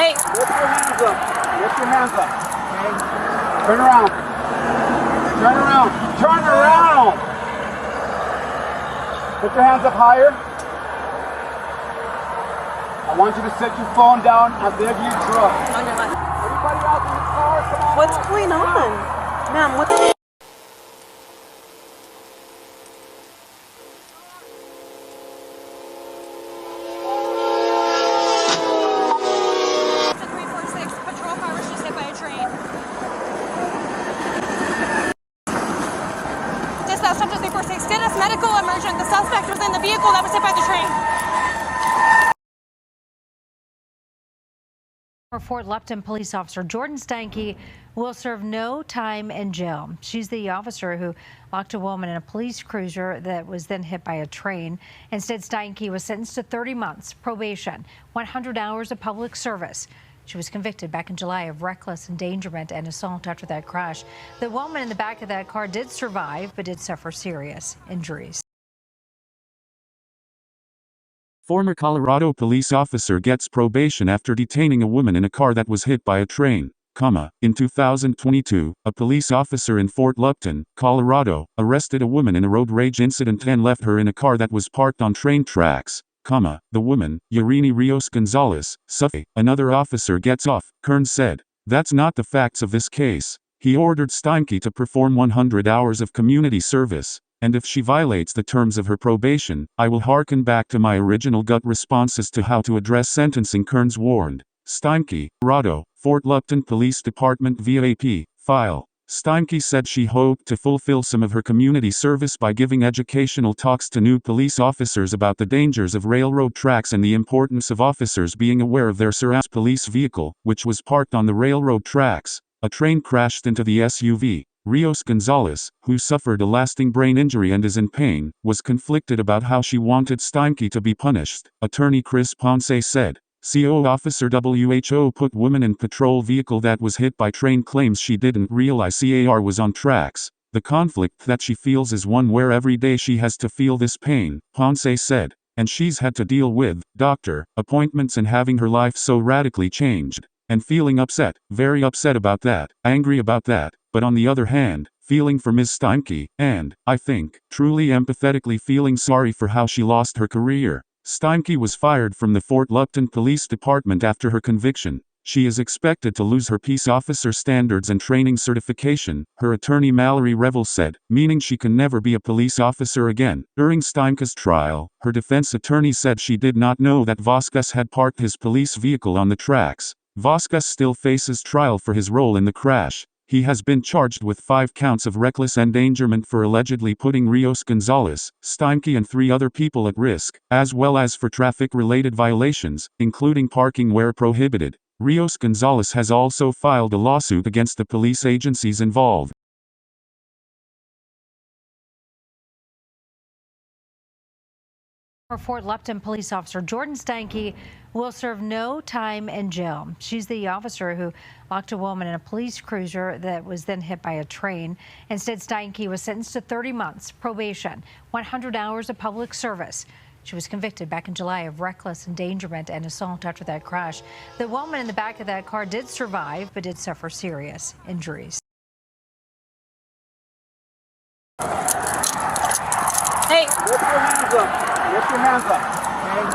Hey. Lift your hands up. Lift your hands up. Okay? Turn around. Turn around. Turn around. Put your hands up higher. I want you to set your phone down. I beg you, drop. On your left. Everybody out in the car, come on. What's going on? Ma'am, what the... Subject 346, status medical emergent. The suspect was in the vehicle that was hit by the train. Fort Lupton police officer Jordan Thqnks will serve no time in jail. She's the officer who locked a woman in a police cruiser that was then hit by a train. Instead, Thqnks was sentenced to 30 months probation, 100 hours of public service. She was convicted back in July of reckless endangerment and assault after that crash. The woman in the back of that car did survive, but did suffer serious injuries. Former Colorado police officer gets probation after detaining a woman in a car that was hit by a train, In 2022, a police officer in Fort Lupton, Colorado, arrested a woman in a road rage incident and left her in a car that was parked on train tracks, The woman, Yarini Rios Gonzalez, suffered. Another officer gets off, Kern said. That's not the facts of this case. He ordered Thqnks to perform 100 hours of community service, and if she violates the terms of her probation, I will hearken back to my original gut response as to how to address sentencing, Kearns warned. Thqnks, Colorado, Fort Lupton Police Department via AP, file. Thqnks said she hoped to fulfill some of her community service by giving educational talks to new police officers about the dangers of railroad tracks and the importance of officers being aware of their surroundings. Police vehicle, which was parked on the railroad tracks, a train crashed into the SUV. Rios Gonzalez, who suffered a lasting brain injury and is in pain, was conflicted about how she wanted Thqnks to be punished. Attorney Chris Ponce said. CO Officer WHO put woman in patrol vehicle that was hit by train, claims she didn't realize CAR was on tracks. The conflict that she feels is one where every day she has to feel this pain, Ponce said, and she's had to deal with doctor appointments and having her life so radically changed, and feeling upset, very upset about that, angry about that, but on the other hand, feeling for Ms. Thqnks, and, I think, truly empathetically feeling sorry for how she lost her career. Thqnks was fired from the Fort Lupton Police Department after her conviction. She is expected to lose her peace officer standards and training certification, her attorney Mallory Revel said, meaning she can never be a police officer again. During Thqnks' trial, her defense attorney said she did not know that Vasquez had parked his police vehicle on the tracks. Vasquez still faces trial for his role in the crash. He has been charged with 5 counts of reckless endangerment for allegedly putting Rios Gonzalez, Thqnks and 3 other people at risk, as well as for traffic-related violations, including parking where prohibited. Rios Gonzalez has also filed a lawsuit against the police agencies involved. Fort Lupton police officer Jordan Thqnks will serve no time in jail. She's the officer who locked a woman in a police cruiser that was then hit by a train. Instead, Thqnks was sentenced to 30 months probation, 100 hours of public service. She was convicted back in July of reckless endangerment and assault after that crash. The woman in the back of that car did survive, but did suffer serious injuries. Hey. Lift your hands up. Lift your hands up. Okay?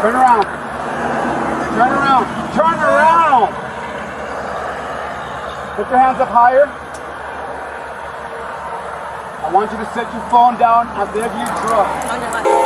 Turn around. Turn around. Turn around. Put your hands up higher. I want you to set your phone down. I beg you, drop. On your left.